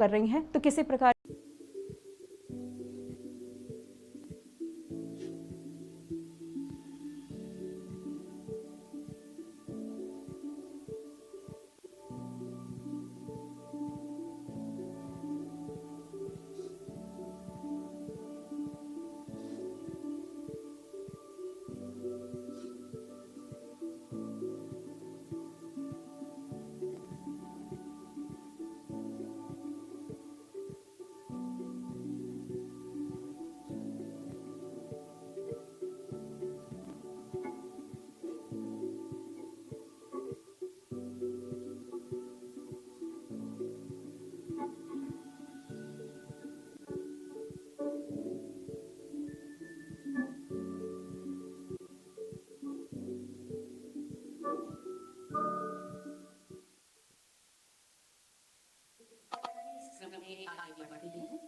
कर रही हैं, तो किसी प्रकार आगे बढ़ते हैं।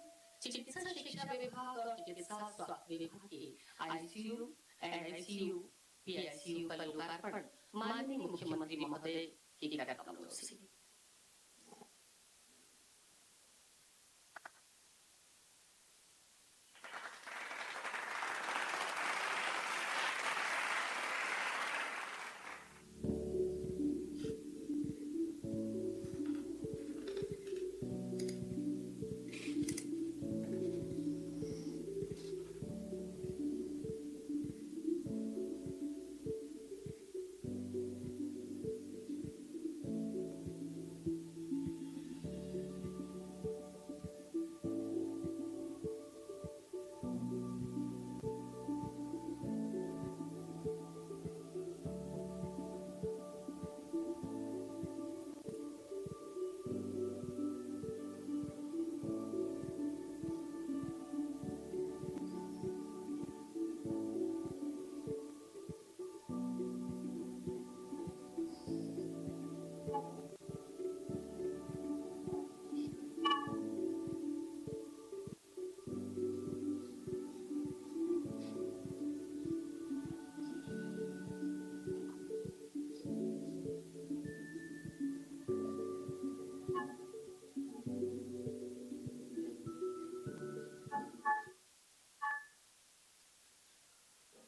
चिकित्सा शिक्षा विभाग और चिकित्सा स्वास्थ्य विभाग के आईसीयू एंड आईसीयू पीआईसीयू का लोकार्पण माननीय मुख्यमंत्री महोदय के कर कमलों से।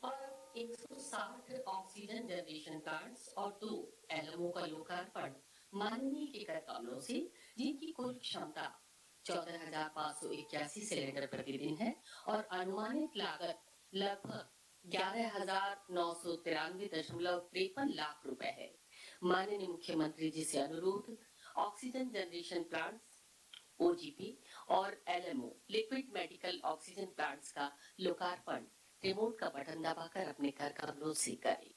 और 160 ऑक्सीजन जनरेशन प्लांट्स और 2 एलएमओ का लोकार्पण माननीय के कर कमलों से, जिनकी कुल क्षमता 14,581 सिलेंडर प्रतिदिन है और अनुमानित लागत लगभग 11,993.53 लाख रुपए है। माननीय मुख्यमंत्री जी से अनुरोध, ऑक्सीजन जनरेशन प्लांट्स ओजीपी और LMO liquid medical oxygen plants का लोकार्पण रिमोट का बटन दबाकर अपने घर कमरों से करें।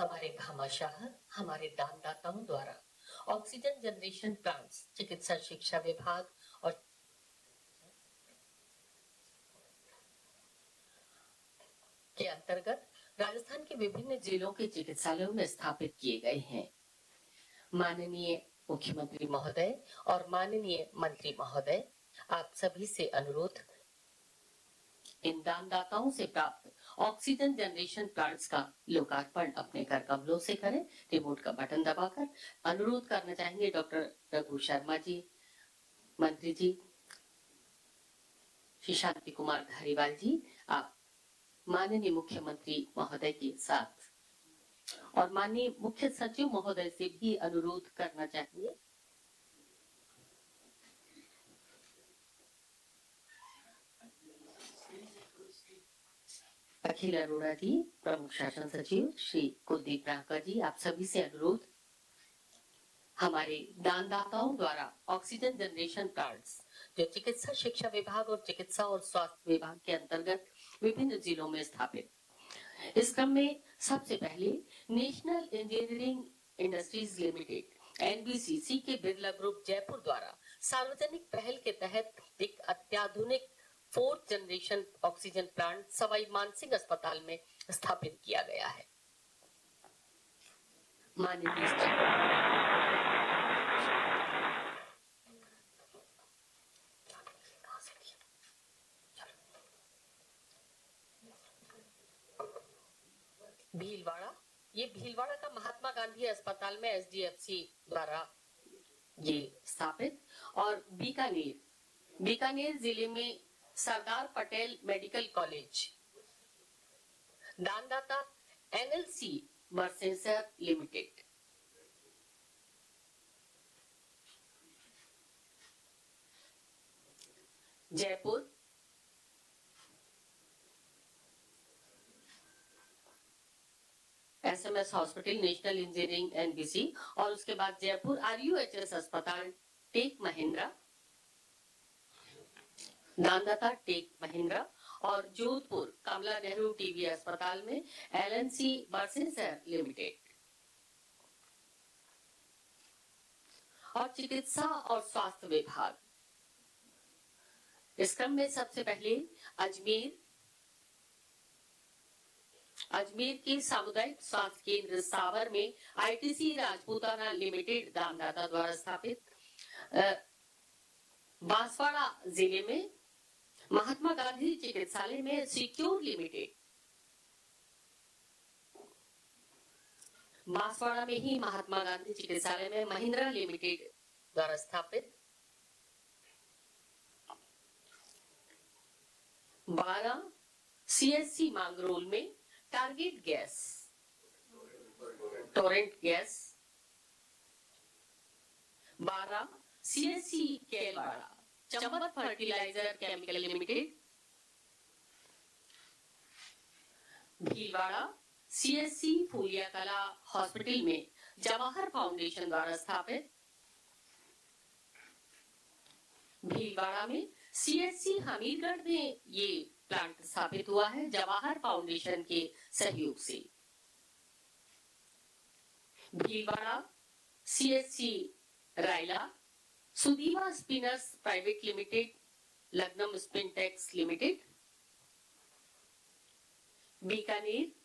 हमारे घमाशाह, हमारे दानदाताओं द्वारा ऑक्सीजन जनरेशन प्लांट्स, चिकित्सा शिक्षा विभाग और के अंतर्गत राजस्थान के विभिन्न जिलों के चिकित्सालयों में स्थापित किए गए हैं। माननीय मुख्यमंत्री महोदय और माननीय मंत्री महोदय, आप सभी से अनुरोध, इन दानदाताओं से प्राप्त ऑक्सीजन जनरेशन प्लांट्स का लोकार्पण अपने घर कमलों से करें। रिमोट का बटन दबाकर अनुरोध करना चाहेंगे डॉक्टर रघु शर्मा जी, मंत्री जी, श्री शांति कुमार धारीवाल जी, आप माननीय मुख्यमंत्री महोदय के साथ और माननीय मुख्य सचिव महोदय से भी अनुरोध करना चाहिए। अखिल अरोड़ा जी, प्रमुख शासन सचिव श्री कुलदीप रांका जी, आप सभी से अनुरोध, हमारे दानदाताओं द्वारा ऑक्सीजन जनरेशन प्लांट्स जो चिकित्सा शिक्षा विभाग और चिकित्सा और स्वास्थ्य विभाग के अंतर्गत विभिन्न जिलों में स्थापित। इस क्रम में सबसे पहले national engineering industries limited NBCC के बिरला ग्रुप जयपुर द्वारा सार्वजनिक पहल के तहत एक अत्याधुनिक 4th generation oxygen plant Sawai Mansingh अस्पताल में स्थापित किया गया है। भीलवाड़ा, ये भीलवाड़ा का महात्मा गांधी अस्पताल में एसडीएफसी द्वारा ये स्थापित, और बीकानेर जिले में सरदार पटेल मेडिकल कॉलेज, दानदाता NLC Barsingsar limited. Jaipur, SMS hospital national engineering NBC, और उसके बाद जयपुर आरयूएचएस अस्पताल टेक महिंद्रा, दानदाता टेक महिंद्रा, और जोधपुर कमला नेहरू टीबी अस्पताल में एलएनसी बरसेंसर लिमिटेड। और चिकित्सा और स्वास्थ्य विभाग, इस क्रम में सबसे पहले अजमेर के सामुदायिक स्वास्थ्य केंद्र सावर में आईटीसी राजपूताना लिमिटेड दानदाता द्वारा स्थापित, बांसवाड़ा जिले में महात्मा गांधी चिकित्सालय में सिक्योर लिमिटेड, बांसवाड़ा में ही महात्मा गांधी चिकित्सालय में महिंद्रा लिमिटेड द्वारा स्थापित, 12 सीएससी मांगरोल में target gas, Torrent gas, 12 CSC Kelwara Chambal fertiliser chemical limited, Bhilwara CSC Phulia Kala hospital में जवाहर फाउंडेशन द्वारा स्थापित, भीलवाड़ा में सीएससी हमीरगढ़ में ये प्लांट स्थापित हुआ है जवाहर फाउंडेशन के सहयोग से। Bhilwara CSC Raila, Sudiva spinners private limited, Lagnam Spintex limited, Bikaner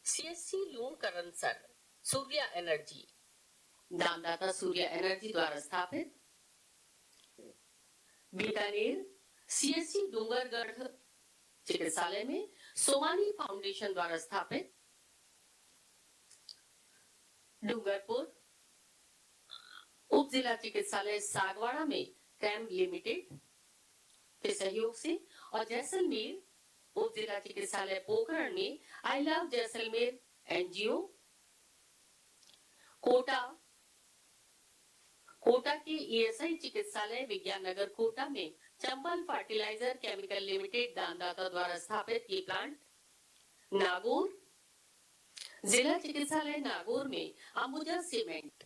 CSC Lunkaransar Surya energy, दानदाता सूर्या एनर्जी द्वारा स्थापित, बीकानेर सीएससी डूंगरगढ़ चिकित्सालय में सोमानी फाउंडेशन द्वारा स्थापित, डूंगरपुर उप जिला चिकित्सालय सागवाड़ा में कैम लिमिटेड के सहयोग से, और जैसलमेर उप जिला चिकित्सालय पोखरण में I love Jaisalmer NGO, Kota के ईएसआई चिकित्सालय विज्ञान नगर कोटा में चंबल फर्टिलाइजर केमिकल लिमिटेड दानदाता द्वारा स्थापित ये प्लांट, नागौर जिला चिकित्सालय नागौर में अंबुजा सीमेंट,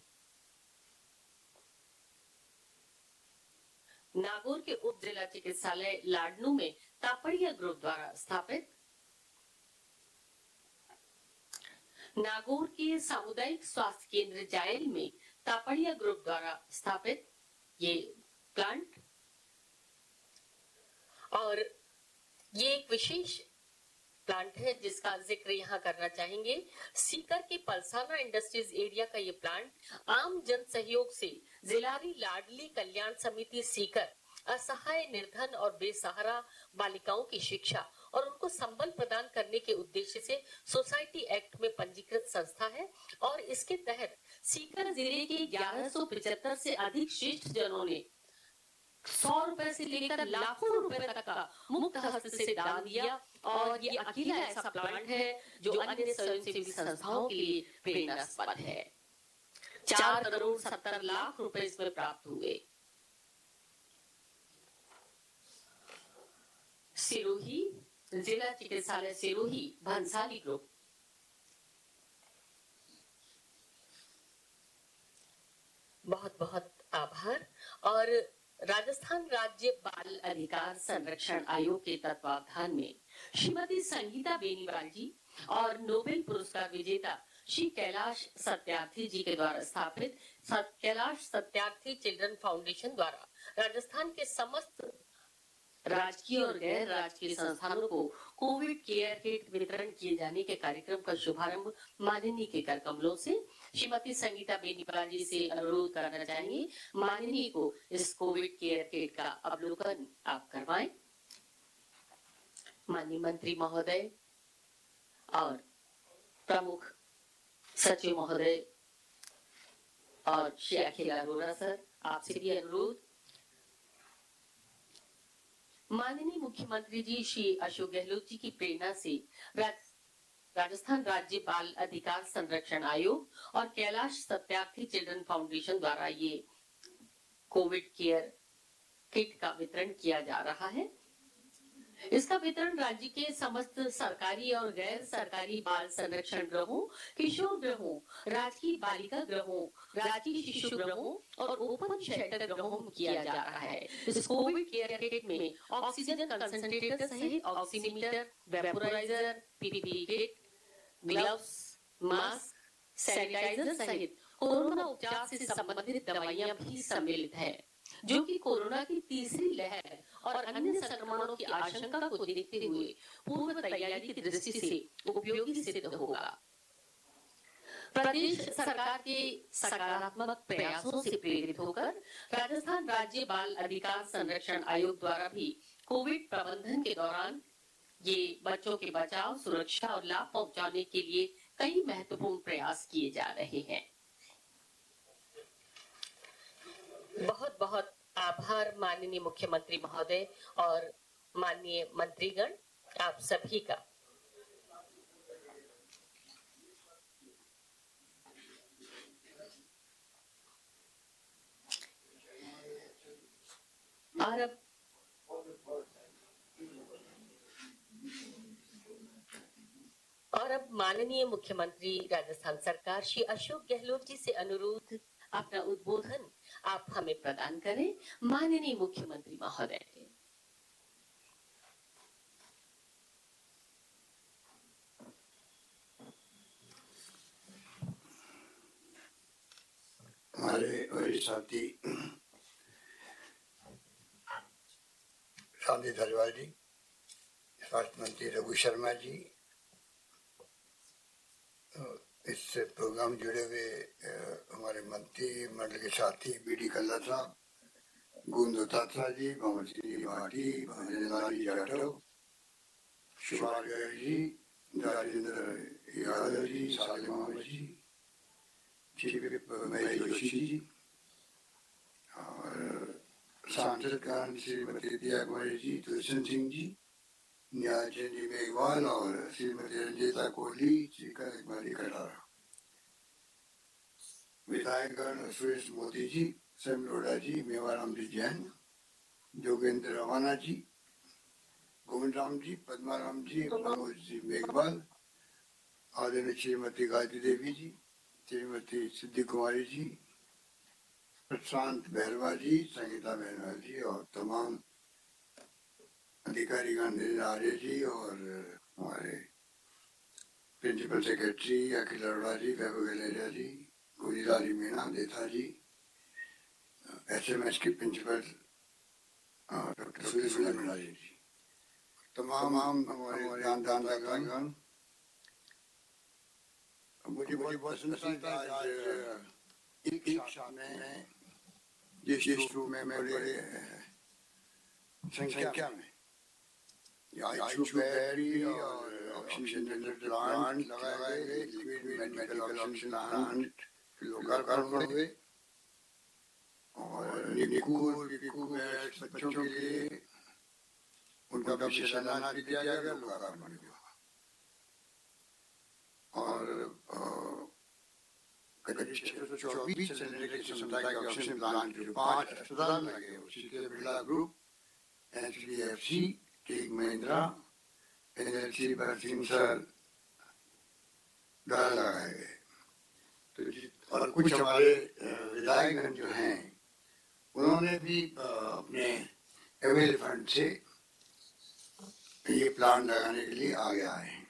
नागौर के उप जिला चिकित्सालय लाडनू में तापड़िया ग्रुप द्वारा स्थापित, नागौर के सामुदायिक स्वास्थ्य केंद्र जायल में तापड़िया ग्रुप द्वारा स्थापित ये प्लांट और ये एक विशेष प्लांट है जिसका जिक्र यहाँ करना चाहेंगे। सीकर के पलसाना इंडस्ट्रीज एरिया का ये प्लांट आम जन सहयोग से जिलारी लाडली कल्याण समिति सीकर असहाय, निर्धन और बेसहारा बालिकाओं की शिक्षा और उनको संबल प्रदान करने के उद्देश्य से सोसाइटी एक्ट में पंजीकृत संस्था है और इसके तहत सीकर जिले के 1175 से अधिक श्रेष्ठ जनों ने 100 रुपए से लेकर लाखों रुपए तक का मुक्त हस्त से दान दिया और ये अकेला ऐसा प्लांट है जो अन्य स्वयंसेवी संस्थाओं के लिए प्रेरणास्पद है। 4 करोड़ 70 लाख रुपए इसमें प्राप्त हुए। सिरोही जिला चिकित्सालय सिरोही भंसाली ग्रुप बहुत बहुत आभार। और राजस्थान राज्य बाल अधिकार संरक्षण आयोग के तत्वावधान में श्रीमती संगीता बेनीवाल जी और नोबेल पुरस्कार विजेता श्री कैलाश सत्यार्थी जी के द्वारा स्थापित कैलाश सत्यार्थी चिल्ड्रन फाउंडेशन द्वारा राजस्थान के समस्त राजकीय और गैर राजकीय संस्थानों को कोविड केयर किट वितरण किए जाने के कार्यक्रम का शुभारंभ माननीय के कर कमलों से श्रीमती संगीता बेनीवाल जी से अनुरोध करना चाहेंगे माननीय को इस कोविड केयर किट का अवलोकन आप करवाएं। माननीय मंत्री महोदय और प्रमुख सचिव महोदय और श्री अखिल अरोड़ा सर, आपसे भी अनुरोध। माननीय मुख्यमंत्री जी श्री अशोक गहलोत जी की प्रेरणा से राजस्थान राज्य बाल अधिकार संरक्षण आयोग और कैलाश सत्यार्थी चिल्ड्रन फाउंडेशन द्वारा ये कोविड केयर किट का वितरण किया जा रहा है। इसका वितरण राज्य के समस्त सरकारी और गैर सरकारी बाल संरक्षण गृहों, किशोर गृहों, राजकीय बालिका गृहों, राजकीय शिशु गृहों और ओपन शेल्टर गृहों में किया जा रहा है। इस कोविड केयर किट में ऑक्सीजन कंसंट्रेटर सहित oximeter, vaporiser, PPE kit, gloves, mask, sanitiser सहित कोरोना उपचार से संबंधित दवाइयां भी सम्मिलित है जो कि कोरोना की तीसरी लहर और अन्य संक्रमणों की आशंका को देखते हुए पूर्व तैयारी की दृष्टि से उपयोगी सिद्ध होगा। प्रदेश सरकार के सकारात्मक प्रयासों से प्रेरित होकर राजस्थान राज्य बाल अधिकार संरक्षण आयोग द्वारा भी कोविड प्रबंधन के दौरान ये बच्चों के बचाव, सुरक्षा और लाभ पहुंचाने के लिए कई महत्वपूर्ण प्रयास किए जा रहे हैं। बहुत बहुत आभार माननीय मुख्यमंत्री महोदय और माननीय मंत्रीगण, आप सभी का। और अब माननीय मुख्यमंत्री राजस्थान सरकार श्री अशोक गहलोत जी से अनुरोध अपना उद्बोधन आप हमें प्रदान करें। माननीय मुख्यमंत्री महोदय। हमारे वरिष्ठ साथी शांति धारीवाल जी, स्वास्थ्य मंत्री रघु शर्मा जी, इस प्रोग्राम जुड़े हुए हमारे मंत्री मंडल के साथी बीडी कल्ला साहब, गुंद दत्ता जी, मोहम्मद सिंह भाटी, भजनलाल जाटव, सुभाष गर्ग जी, राजेंद्र यादव जी, सालिम अहमद जी, चीफ महेश जोशी जी और सांसद श्रीमती दिया कुमारी जी, तुलसन सिंह जी, न्यायचंद जी मेघवाल और श्रीमती रंजीता कोहली, श्रीकर इकबाली कटारा, विधायकगण सुरेश मोदी जी, सैम लोढ़ा जी, मेवाराम जी जैन, जोगेंद्र रवाना जी, गोविंद राम जी, पद्माराम जी, मनोज जी मेघवाल, आदरणीय श्रीमती गायत्री देवी जी, श्रीमती सिद्धि कुमारी जी, प्रशांत बहरवा जी, संगीता बहरवा जी और तमाम अधिकारीगण आर्य जी और हमारे प्रिंसिपल सेक्रेटरी अखिल अरोड़ा जी, वैभव गलेरिया जी, गुजराली मीणा देथा जी, एसएमएस की प्रिंसिपल डॉक्टर सूर्य मीणा जी, तमाम हमारे दानदातागण, मुझे बहुत पसंद था आज एक साथ में जिस रूप में बड़े संख्या में आईसीयू बेड भी और ऑक्सीजन प्लांट लगाए गए, लिक्विड मेडिकल ऑक्सीजन प्लांट लोकार्पण हुए और निकूर पिकू बेड्स बच्चों के लिए उनका भी शिलान्यास भी किया गया, लोकार्पण हुआ और करीब 624 सिलेंडर की क्षमता के ऑक्सीजन प्लांट जो 5 अस्पताल लगे उसी के Birla group, HDFC, Tech Mahindra, NLC Barsingsar द्वारा लगाए गए। तो और कुछ हमारे विधायकगण जो हैं उन्होंने भी अपने अवेल फंड से ये प्लान लगाने के लिए आगे आए हैं।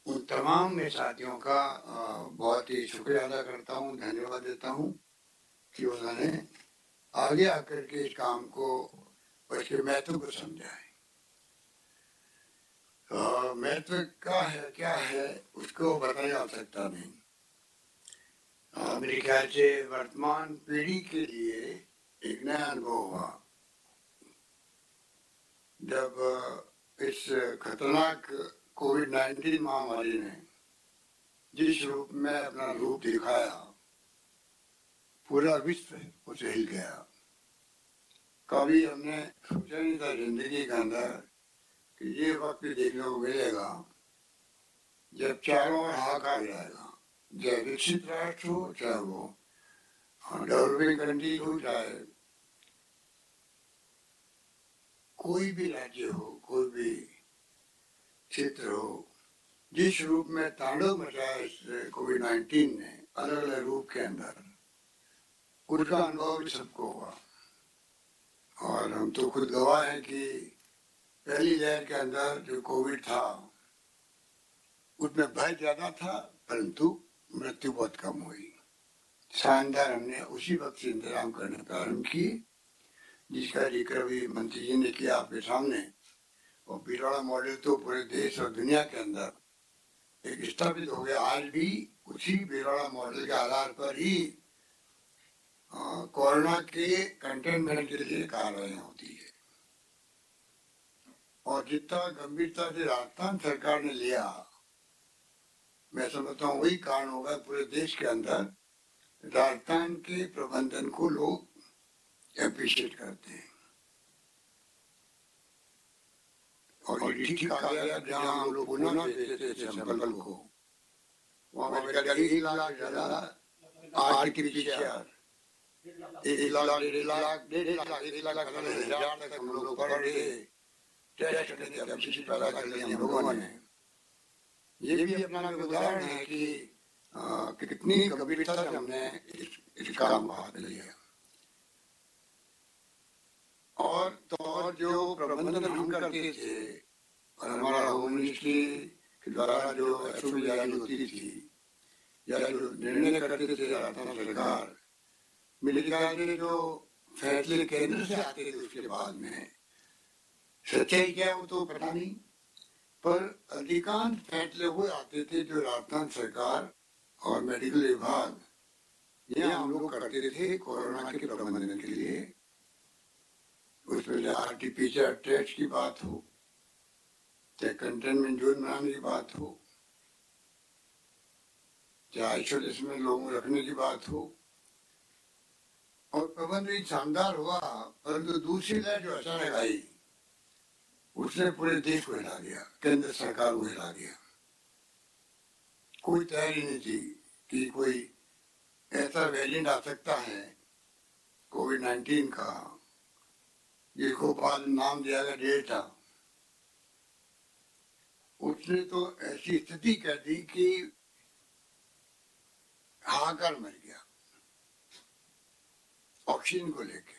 उन तमाम मेरे साथियों का बहुत ही शुक्रिया अदा करता हूँ, धन्यवाद देता हूँ कि उन्होंने आगे आकर के इस काम को और इसके महत्व को समझा है। महत्व का है क्या है उसको बताने की आवश्यकता नहीं। मेरे ख्याल से वर्तमान पीढ़ी के लिए एक नया अनुभव हुआ जब इस खतरनाक कोविड-19 महामारी ने जिस रूप में अपना रूप दिखाया, पूरा विश्व उसे हिल गया। कभी हमने सोचा नहीं था जिंदगी के अंदर कि ये वक्त देखने को मिलेगा जब चारों ओर हाहाकार रहेगा, चाहे विकसित राष्ट्र हो, चाहे वो डेवलपिंग कंट्री हो, चाहे कोई भी राज्य हो, कोई भी क्षेत्र हो, जिस रूप में तांडव मचाया इस कोविड-19 ने अलग अलग रूप के अंदर, उसका अनुभव भी सबको हुआ। और हम तो खुद गवाह हैं कि पहली लहर के अंदर जो कोविड था उसमें भय ज्यादा था परंतु मृत्यु बहुत कम हुई। शानदार हमने उसी वक्त से इंतजाम करने प्रारंभ किए जिसका जिक्र भी मंत्री जी ने किया आपके सामने। और बिरला मॉडल तो पूरे देश और दुनिया के अंदर एक स्थापित हो गया। आज भी उसी बिरला मॉडल के आधार पर ही कोरोना के कंटेनमेंट के लिए कार्रवाई होती है। और जितना गंभीरता से राजस्थान सरकार ने लिया, मैं समझता हूँ वही कारण होगा पूरे देश के अंदर राजस्थान के प्रबंधन को लोग एप्रिशिएट करते हैं। और ये ठीक आ गया जहाँ हम लोग पुणे भेजते थे सैंपल को, वहाँ मेरे 1 लाख ज्यादा आरटीपीसीआर 1 लाख 1.5 लाख 1,000 तक हम लोग पर डे टेस्ट करने की कैपेसिटी पैदा कर ली हम लोगों ने। ये भी अपना एक उदाहरण है कि कितनी गंभीरता से हमने इस काम को हाथ लिया। और जो प्रबंधन हम करते थे और हमारा होम मिनिस्ट्री के द्वारा जो एसओपी जारी होती थी या जो निर्णय करते थे राजस्थान सरकार, मेरे ख्याल से जो फैसले केंद्र से आते थे उसके बाद में सच्चाई क्या वो तो पता नहीं, पर अधिकांश फैसले वो आते थे जो राजस्थान सरकार और मेडिकल विभाग ये हम लोग करते थे कोरोना के प्रबंधन के लिए। उसमें आरटीपीसीआर टेस्ट की बात हो, चाहे कंटेनमेंट जोन बनाने की बात हो, चाहे आइसोलेशन में लोगों को रखने की बात हो, और प्रबंध भी शानदार हुआ। परंतु दूसरी लहर जो अचानक आई उसने पूरे देश को हिला दिया, केंद्र सरकार को हिला दिया। कोई तैयारी नहीं थी कि कोई ऐसा वेरिएंट आ सकता है कोविड-19 का जिसको बाद नाम दिया गया डेल्टा। उसने तो ऐसी स्थिति कर दी कि हाहाकार मच गया ऑक्सीजन को लेके।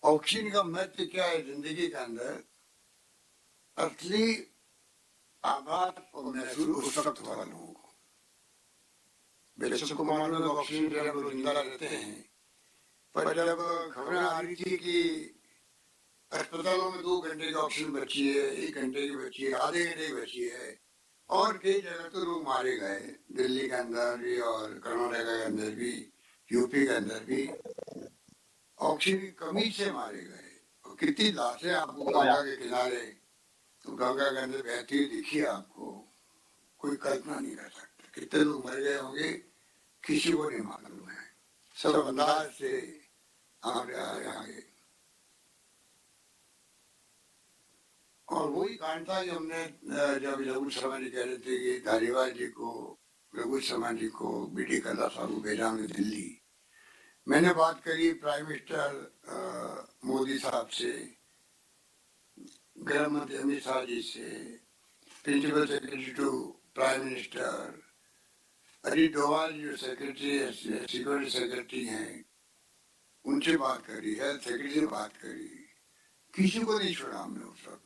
ऑक्सीजन का महत्व क्या है जिंदगी के अंदर? असली आघात और महसूस उस वक्त हुआ लोगों को। मेरे सबको मालूम है ऑक्सीजन से हम लोग जिंदा रहते हैं, पर जब खबरें आ रही थी कि अस्पतालों में 2 घंटे की ऑक्सीजन बची है, 1 घंटे की बची है, आधे घंटे की बची है, और कई जगह तो लोग मारे गए, दिल्ली के अंदर भी और कर्नाटक के अंदर भी, यूपी के अंदर भी ऑक्सीजन की कमी से मारे गए। और कितनी लाशें आपको गंगा के किनारे, तो गंगा के अंदर बहती हुई दिखी आपको, कोई कल्पना नहीं कर सकता कितने लोग मर गए होंगे, किसी को नहीं मालूम है। सब अंदाज से आगे। और वही कांड था जो हमने जब रघु शर्मा जी कह रहे थे कि धारीवाल जी को, रघु शर्मा जी को बीडी कल्ला साहब को भेजा हमने दिल्ली। मैंने बात करी प्राइम मिनिस्टर मोदी साहब से, गृह मंत्री अमित शाह जी से, principal secretary to prime minister, Ajit Doval जो सेक्रेटरी सिक्योरिटी सेक्रेटरी हैं, उनसे बात करी, हेल्थ सेक्रेटरी से बात करी, किसी को नहीं छोड़ा हमने उस वक्त।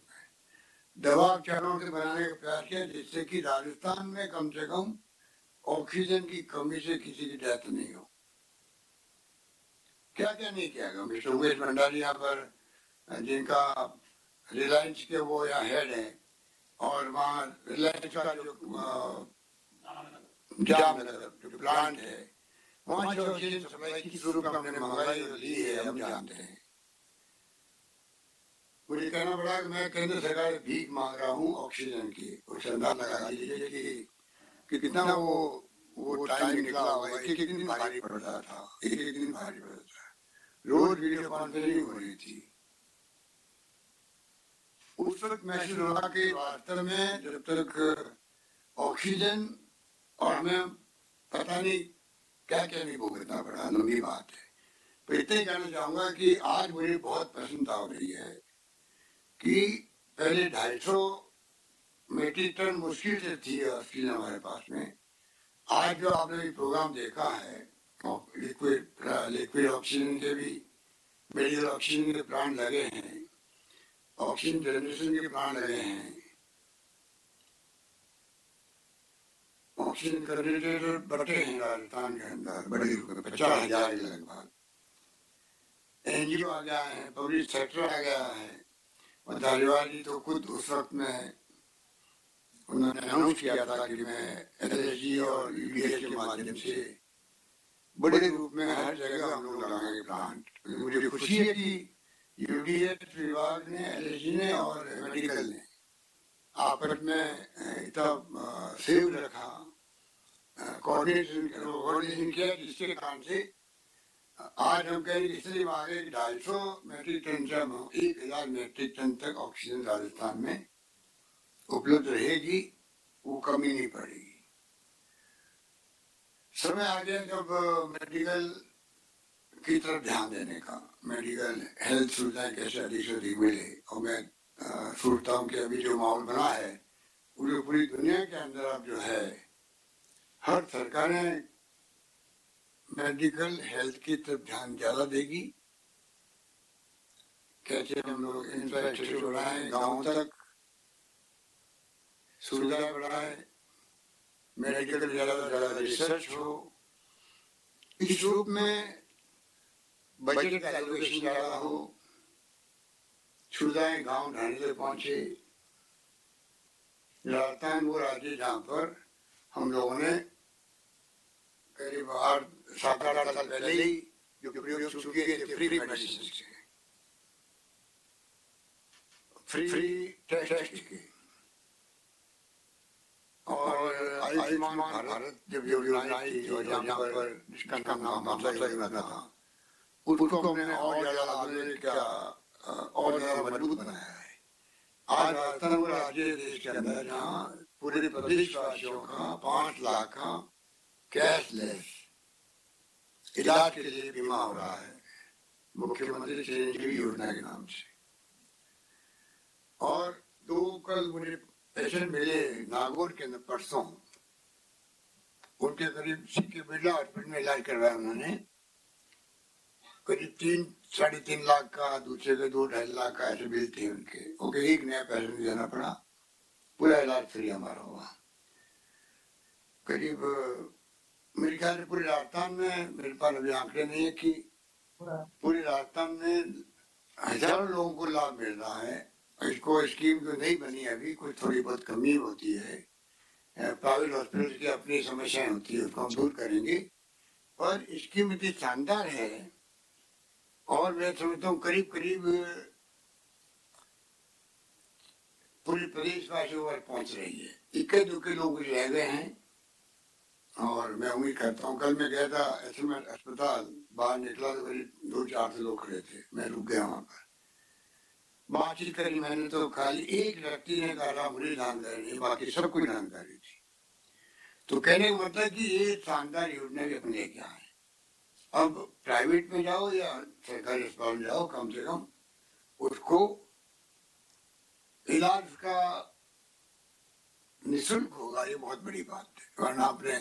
दबाव चारों से बनाने का प्रयास किया जिससे कि राजस्थान में कम से कम ऑक्सीजन की कमी से किसी की डेथ नहीं हो। क्या क्या नहीं किया गया। मिस्टर उमेश भंडारी यहाँ पर, जिनका रिलायंस के वो यहाँ हेड है, और वहाँ रिलायंस का जो जामनगर जो प्लांट है, वहाँ जो ऑक्सीजन सप्लाई की शुरू का हमने मंगाई ली है, हम जानते हैं। मुझे कहना पड़ा कि मैं केंद्र सरकार से भीख मांग रहा हूँ ऑक्सीजन की। उस अंदाज लगा लीजिए कि कितना वो टाइम निकला होगा, एक एक दिन भारी पड़ता था, एक एक दिन भारी पड़ता था, रोज वीडियो कॉन्फ्रेंसिंग हो रही थी। उस वक्त महसूस हुआ कि वास्तव में जब तक ऑक्सीजन, और हमें पता नहीं क्या क्या नहीं भुगतना पड़ा, लंबी बात है, पर इतना ही कहना चाहूंगा कि आज मुझे बहुत प्रसन्नता हो रही है कि पहले 250 मीट्रिक टन मुश्किल से थी ऑक्सीजन हमारे पास में। आज जो आपने प्रोग्राम देखा है, लिक्विड ऑक्सीजन के भी, मेडिकल ऑक्सीजन के प्लांट लगे हैं, ऑक्सीजन जनरेशन के प्लांट लगे हैं, ऑक्सीजन कंसंट्रेटर बढ़ते हैं राजस्थान के अंदर, बड़ी 50,000 के लगभग। एनजीओ आ गया है, पब्लिक सेक्टर आ गया है। और धारीवाल जी तो खुद उस वक्त में उन्होंने अनाउंस किया था कि मैं एलएसजी और यूडीएच के माध्यम से बड़े रूप में हर जगह हम लोग लगाएंगे प्लांट। मुझे खुशी है कि यूडीएच विभाग ने, एलएसजी ने और मेडिकल ने आपस में इतना सेव रखा, कोऑर्डिनेशन किया, जिसके कारण से आज हम कह रहे हैं इसलिए आगे 250 मीट्रिक टन से 1000 मीट्रिक टन तक ऑक्सीजन राजस्थान में उपलब्ध रहेगी, वो कमी नहीं पड़ेगी। समय आ गया जब मेडिकल की तरफ ध्यान देने का, मेडिकल हेल्थ सुविधाएं कैसे अधिक से अधिक मिले। और मैं सोचता हूँ कि अभी जो माहौल बना है, वो पूरी दुनिया के अंदर अब जो है, हर सरकारें मेडिकल हेल्थ की तरफ ध्यान ज्यादा देगी। कैसे हम लोग इंफ्रास्ट्रक्चर बढ़ाएं, गांव तक सुविधा बढ़ाए, मेडिकल ज्यादा रिसर्च हो, इस रूप में बजट का एलोकेशन ज्यादा हो, सुविधाएं गांव ढांचे तक पहुंचे। राजस्थान वो राज्य जहां पर हम लोगों ने करीब 7-8 साल पहले ही जो प्रयोग शुरू किए थे फ्री मेडिसिन के, फ्री टेस्ट के, और आयुष्मान भारत जब योजना आई थी, और जहाँ पर जिसका नाम योजना था, उसको हमने और ज्यादा आधुनिक क्या और ज्यादा मजबूत बनाया है। आज राजस्थान वो राज्य देश के अंदर जहाँ पूरे प्रदेशवासियों का 5 लाख का कैशलेस इलाज के लिए बीमा हो रहा है, मुख्यमंत्री चिरंजीवी योजना के नाम से। और 2 कल मुझे पेशेंट मिले नागौर के अंदर परसों, उनके करीब सीके बिरला हॉस्पिटल में इलाज करवाया उन्होंने, करीब 3-3.5 लाख का, दूसरे के 2-2.5 लाख का ऐसे बिल थे उनके। एक नया पैसा देना पड़ा, पूरा इलाज फ्री हमारा हुआ। करीब मेरे ख्याल से पूरे राजस्थान में, मेरे पास अभी आंकड़े नहीं है कि पूरे राजस्थान में हजारों लोगों को लाभ मिल रहा है। इसको स्कीम जो नहीं बनी है अभी, कुछ थोड़ी बहुत कमी होती है, प्राइवेट हॉस्पिटल की अपनी समस्याएं होती है, उसको हम दूर करेंगे। और स्कीम इतनी शानदार है और मैं समझता हूँ करीब करीब पूरे प्रदेश वासियों पर पहुंच रही है। इक्के दुक्के लोग रह गए हैं और मैं उम्मीद करता हूँ, कल मैं गया था एसएमएस अस्पताल, बाहर निकला तो करीब 200-400 लोग खड़े थे, मैं रुक गया वहां पर, बातचीत करी मैंने तो खाली एक व्यक्ति ने कहा मुझे जानकारी नहीं, बाकी सबको जानकारी थी। तो कहने का मतलब कि ये शानदार योजना भी अपने लेके आए। अब प्राइवेट में जाओ या सरकारी अस्पताल में जाओ, कम से कम उसको इलाज का निःशुल्क होगा, ये बहुत बड़ी बात है। वरना आपने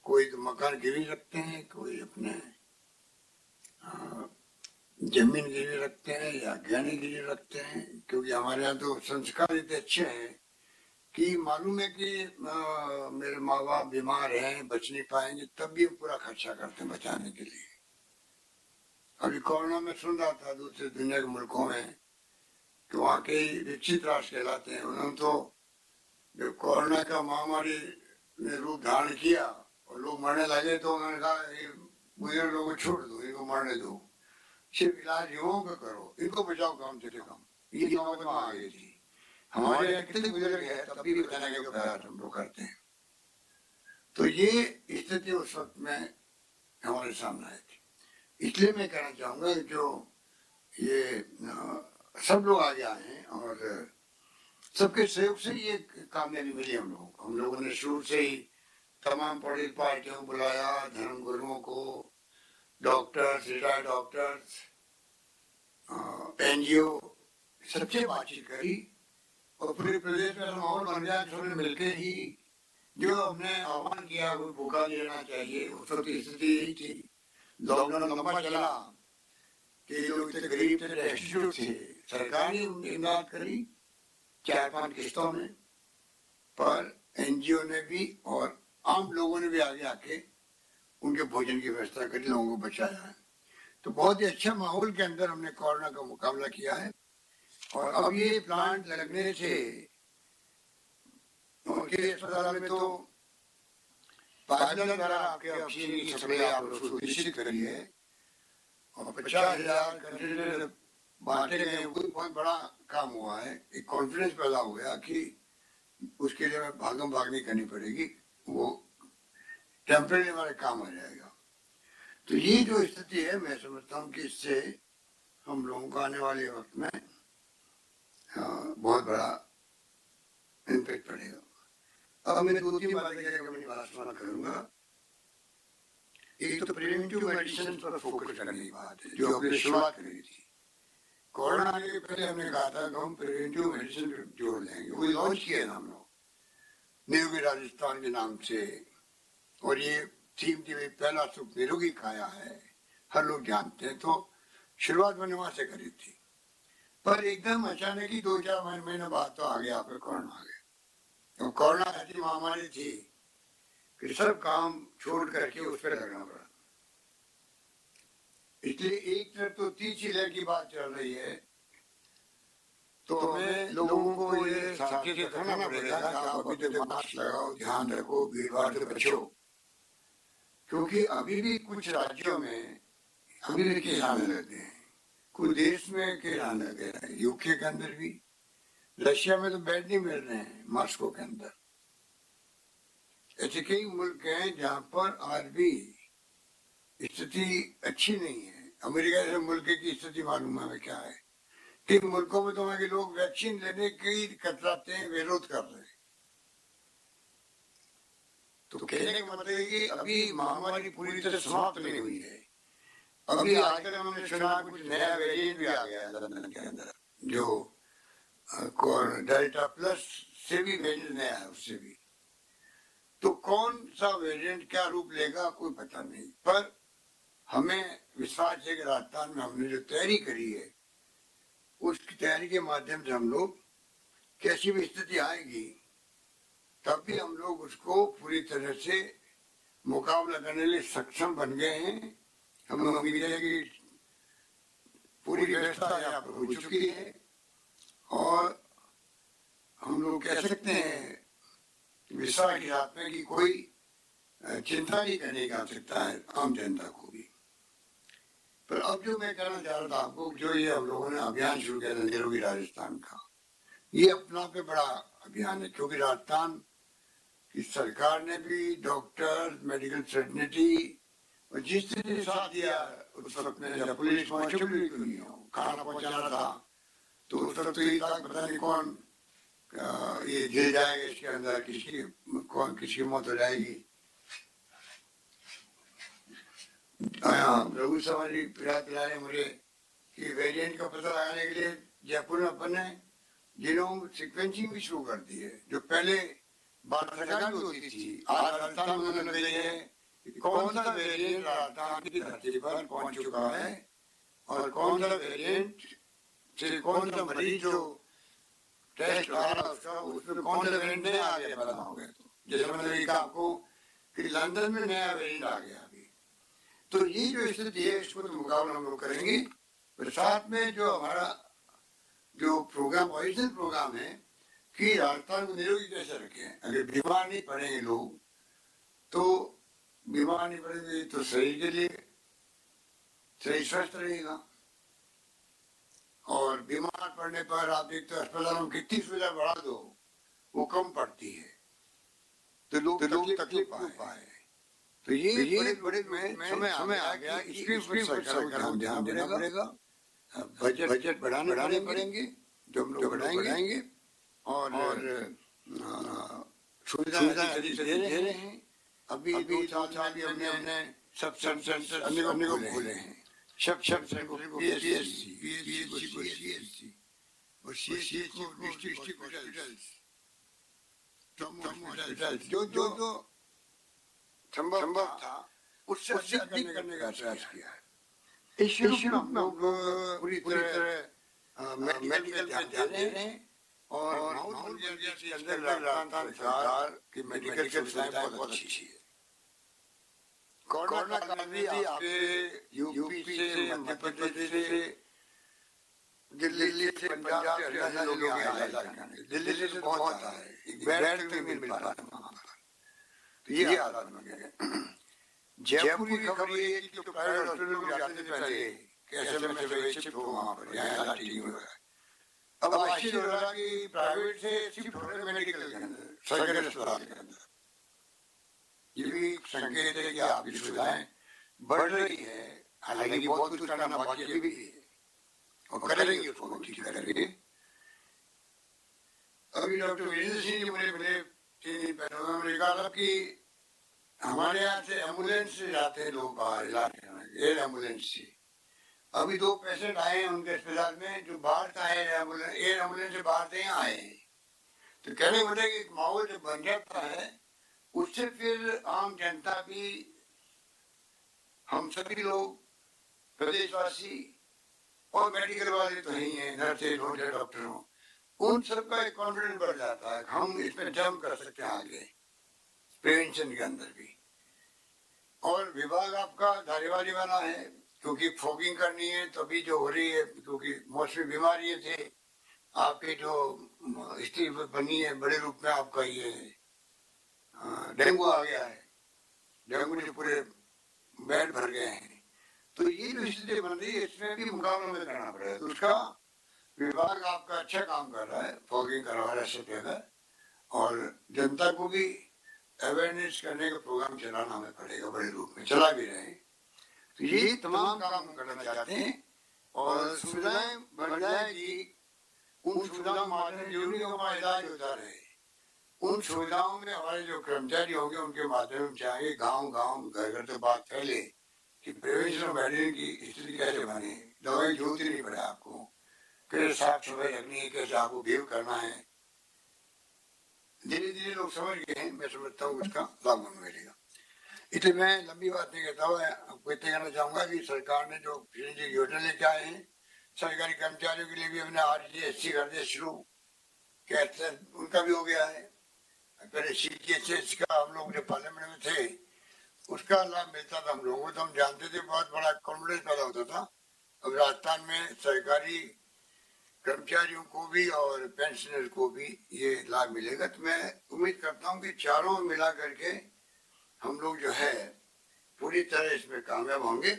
कोई तो मकान गिरवी रखते हैं, कोई अपने जमीन गिरवी रखते हैं या गहने गिरवी रखते हैं, क्योंकि हमारे यहाँ तो संस्कार इतने अच्छे हैं कि मालूम है कि मेरे माँ बाप बीमार हैं, बच नहीं पाएंगे, तब भी पूरा खर्चा करते हैं बचाने के लिए। अभी कोरोना में सुन रहा था दूसरे दुनिया के मुल्कों में कि वहाँ के विकसित राष्ट्र कहलाते हैं, उन्होंने तो जो कोरोना का महामारी ने रूप धारण किया और लोग मरने लगे तो उन्होंने कहा बुजुर्ग लोगों को छोड़ दो, इनको मरने दो, सिर्फ इलाज युवाओं का करो, इनको बचाओ कम से कम। ये नौबत आ गई थी। हमारे यहाँ कितने बुजुर्ग है तब भी बचाने के प्रयास हम लोग करते हैं। तो ये स्थिति उस वक्त में हमारे सामने आई थी। इसलिए मैं कहना चाहूंगा जो ये सब लोग आगे आए हैं और सबके सहयोग से ये कामयाबी मिली हम लोगों को। हम लोगों ने शुरू से ही तमाम पॉलिटिकल पार्टियों को बुलाया, धर्म गुरुओं को, डॉक्टर्स, रिटायर्ड डॉक्टर्स, एनजीओ, सबसे बातचीत करी और पूरे प्रदेश में माहौल बन गया। सबने मिलकर ही जो हमने आह्वान किया वो भूखा नहीं रहना चाहिए। उस वक्त स्थिति यही थी, लॉकडाउन लंबा चला कि लोग इतने गरीब थे, डेस्टिट्यूट थे, सरकार ने इमदाद करी 4-5 किस्तों में, पर एनजीओ ने भी और आम लोगों ने भी आगे आके उनके भोजन की व्यवस्था करी, लोगों को बचाया है। तो बहुत ही अच्छा माहौल के अंदर हमने कोरोना का मुकाबला किया है। और अब ये प्लांट लगने से उनके अस्पताल में तो पाइपलाइन द्वारा आपके ऑक्सीजन की सप्लाई आप लोग सुनिश्चित करी है और 50,000 कंटेनर बांटे गए, वो बहुत बड़ा काम हुआ है। एक कॉन्फिडेंस पैदा हो गया कि उसके लिए भागम भाग नहीं करनी पड़ेगी, वो टेम्परेरी हमारे काम आ जाएगा। तो ये जो स्थिति है, मैं समझता हूँ कि इससे हम लोगों को आने वाले वक्त में बहुत बड़ा इम्पैक्ट पड़ेगा। अब मैं 2-3 बातें अपनी बात समाप्त करूंगा। एक तो प्रिवेंटिव मेडिसिन पर फोकस करने की बात है, जो हमने शुरुआत करी थी। कोरोना आने के पहले हमने कहा था कि हम प्रिवेंटिव मेडिसिन जोड़ लेंगे, वो लॉन्च किया था हम लोग निरोगी राजस्थान के नाम से। और ये थीम थी पहला सुख निरोगी खाया है, हर लोग जानते हैं। तो शुरुआत मैंने वहां से करी थी, पर एकदम अचानक ही 2-4 महीने बाद तो आ गया, फिर कोरोना आ गया। तो कोरोना ऐसी महामारी थी कि सब काम छोड़ करके उस पर लगना पड़ा। इसलिए एक तरफ तो 30 लहर की बात चल रही है, तो हमें लोगों को ये सावधानी रखना पड़ेगा कि आप अभी तक मास्क लगाओ, ध्यान रखो, भीड़ भाड़ से बचो, क्योंकि अभी भी कुछ राज्यों में अभी भी केस आने लगे हैं, कुछ देश में केस आने लगे हैं, यूके के अंदर भी, रशिया में तो बेड नहीं मिल रहे हैं मॉस्को के अंदर। ऐसे कई मुल्क हैं जहां पर आज भी स्थिति अच्छी नहीं है। अमेरिका जैसे मुल्क की स्थिति मालूम है क्या है। इन मुल्कों में तो वहां के लोग वैक्सीन लेने की कतराते हैं, विरोध कर रहे हैं। तो कहने का मतलब है कि अभी महामारी पूरी तरह समाप्त नहीं हुई है। अभी आजकल हमने सुना कुछ नया वेरिएंट भी आ गया लंदन के अंदर, जो डेल्टा प्लस से भी वेरिएंट नया है, उससे भी। तो कौन सा वेरिएंट क्या रूप लेगा कोई पता नहीं, पर हमें विश्वास है कि राजस्थान में हमने जो तैयारी करी है, उसकी तैयारी के माध्यम से हम लोग कैसी भी स्थिति आएगी तब भी हम लोग उसको पूरी तरह से मुकाबला करने के लिए सक्षम बन गए हैं। हमें उम्मीद है कि पूरी व्यवस्था यहाँ पर हो चुकी है और हम लोग कह सकते हैं विश्वास के साथ में कि कोई चिंता नहीं करने की आवश्यकता है आम जनता को भी। पर अब जो मैं कहना चाह रहा था आपको, जो ये हम लोगों ने अभियान शुरू किया था निरोगी राजस्थान का, ये अपना पे बड़ा अभियान है, क्योंकि राजस्थान की सरकार ने भी डॉक्टर, मेडिकल फैसिलिटी और जिस तरह से साथ दिया उस वक्त में जब पुलिस पहुंची भी क्यों नहीं हो, खाना पहुंचाना था तो उस वक्त तो ये था पता नहीं कौन ये गिर जाएगा इसके अंदर, किसकी मौत हो जाएगी। रघु सवारी पिला रहे मुझे कि वेरिएंट का पता लगाने के लिए जयपुर में अपन ने जीनोम सीक्वेंसिंग भी शुरू कर दी है, जो पहले बात होती थी। आज राजस्थान में उन्होंने बताई है कि कौन सा वेरिएंट राजस्थान की धरती पर पहुंच चुका है और कौन सा वेरिएंट से कौन सा मरीज जो टेस्ट आ रहा उसका उसमें कौन सा वेरिएंट नया आ गया पता हो गया। तो जैसे मैंने कहा आपको कि लंदन में नया वेरिएंट आ गया अभी, तो ये जो स्थिति है इसको तो मुकाबला हम लोग करेंगे। पर साथ में जो हमारा जो प्रोग्राम ओरिजिनल प्रोग्राम है कि राजस्थान को निरोगी कैसे रखें। अगर बीमार नहीं पड़ेंगे लोग तो बीमार नहीं पड़ेंगे तो शरीर के लिए शरीर स्वस्थ रहेगा, और बीमार पड़ने पर आप देखते हो अस्पतालों में कितनी सुविधा बढ़ा दो वो कम पड़ती है, तो लोग तकलीफ पाए। तो ये बड़े समय आ गया, इसके ऊपर सरकार को ध्यान देना पड़ेगा। बजट बढ़ाने पड़ेंगे जो हम लोग बढ़ाएंगे और सुविधा दे रहे हैं। अभी 2 साल भी हमने सब सेंटर अन्य को खोले हैं, सब सेंटर को पीएचसी को सीएचसी और सीएचसी को डिस्ट्रिक्ट हॉस्पिटल्स जो संभव था उससे अधिक करने का प्रयास किया है। इस शुरू में हम पूरी तरह मेडिकल पे ध्यान दे रहे हैं और माउथ के अंदर राजस्थान सरकार की मेडिकल सुविधाएं बहुत अच्छी है। कोरोना काल में भी आपके यूपी से, मध्य प्रदेश से, दिल्ली से, पंजाब से हरियाणा लोग आए इलाज करने। दिल्ली से तो बहुत आए, बेड भी मिल पा रहा था वहाँ पर। तो ये हालात बन गए। जयपुर की खबर ये कि जो प्राइवेट हॉस्पिटल में जाते थे पहले कैसे में से शिफ्ट हो वहाँ पर, यहाँ इलाज ठीक नहीं हो रहा है। अब आश्चर्य हो रहा कि प्राइवेट से शिफ्ट हो रहे मेडिकल के अंदर, सरकारी अस्पताल के अंदर। ये भी संकेत है कि आपकी सुविधाएं बढ़ रही है। हालांकि बहुत कुछ करना बाकी भी है और करेंगे, उसको ठीक करेंगे। अभी डॉक्टर वीरेंद्र सिंह जी मुझे मिले 3 दिन पहले, उन्होंने कहा कि हमारे यहाँ से एम्बुलेंस से जाते हैं लोग बाहर इलाज कराने, एयर एम्बुलेंस से। अभी 2 पेशेंट आए हैं उनके अस्पताल में जो बाहर का एयर एम्बुलेंस से बाहर से यहाँ आए हैं। तो कहने मुझे कि माहौल जो बन जाता है उससे फिर आम जनता भी, हम सभी लोग प्रदेशवासी और मेडिकल वाले तो ही हैं, नर्सें हो या डॉक्टर हो, उन सबका एक कॉन्फिडेंस बढ़ जाता है। हम इसमें जंप कर सकते हैं आगे प्रिवेंशन के अंदर भी। और विभाग आपका धारीवाली वाला है, क्योंकि फॉगिंग करनी है तो अभी जो हो रही है, क्योंकि मौसमी बीमारी थे आपके जो स्थिति बनी है बड़े रूप में, आपका ये डेंगू आ गया है, डेंगू से पूरे बेड भर गए हैं। तो ये जो स्थिति बन रही है इसमें भी मुकाबला में करना पड़ेगा। तो उसका विभाग आपका अच्छा काम कर रहा है, फॉगिंग करवा रहा है सब जगह, और जनता को भी अवेयरनेस करने का प्रोग्राम चलाना हमें पड़ेगा, बड़े रूप में चला भी रहे हैं। तो ये तमाम काम हम करना चाहते हैं और सुविधाएं बढ़ जाएगी। उन सुविधाओं के माध्यम से यूनिक हमारा इलाज होता रहे। उन सुविधाओं में हमारे जो कर्मचारी होंगे उनके माध्यम से चाहे गांव गांव घर घर तक बात फैले कि प्रिवेंशन ऑफ मेडिसिन की स्थिति कैसे बने, दवाई जरूरत ही नहीं पड़े आपको, कैसे साफ सफाई रखनी है, कैसे आपको बिहेव करना है। धीरे धीरे लोग समझ गए हैं, मैं समझता हूँ उसका लाभ मिलेगा। इसलिए मैं लंबी बात नहीं कहता हूँ, आपको इतना कहना चाहूंगा कि सरकार ने जो योजना लेके आए हैं सरकारी कर्मचारियों के लिए भी हमने RTSC कर दिया शुरू, कैंसर उनका भी हो गया है। पहले CGHS का हम लोग जब पार्लियामेंट में थे उसका लाभ मिलता था हम लोगों को, तो हम जानते थे, बहुत बड़ा कॉन्फिडेंस पैदा होता था। अब राजस्थान में सरकारी कर्मचारियों को भी और पेंशनर को भी ये लाभ मिलेगा। तो मैं उम्मीद करता हूँ कि चारों मिला करके हम लोग जो है पूरी तरह इसमें कामयाब होंगे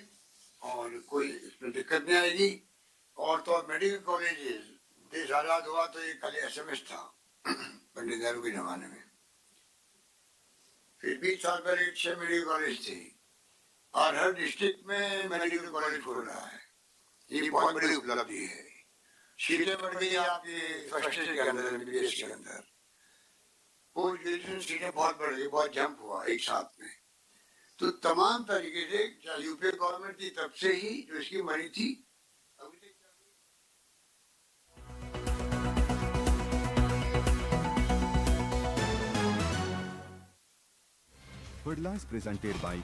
और कोई इसमें दिक्कत नहीं आएगी। और तो मेडिकल कॉलेजेस, देश आजाद हुआ तो ये खाली SMS था पंडित नेहरू के जमाने में। फिर 20 साल पहले 6 मेडिकल कॉलेज थे और हर डिस्ट्रिक्ट में मेडिकल कॉलेज खोल रहा है। ये बहुत बड़ी उपलब्धि है। सीटें बढ़ गई आपके फर्स्ट ईयर के अंदर, MBBS के अंदर। पोस्ट ग्रेजुएशन सीटें बहुत बढ़ गई, बहुत जंप हुआ एक साथ में। तो तमाम तरीके से यूपीए गवर्नमेंट की तरफ से ही जो इसकी मनी थी Hoodla is presented by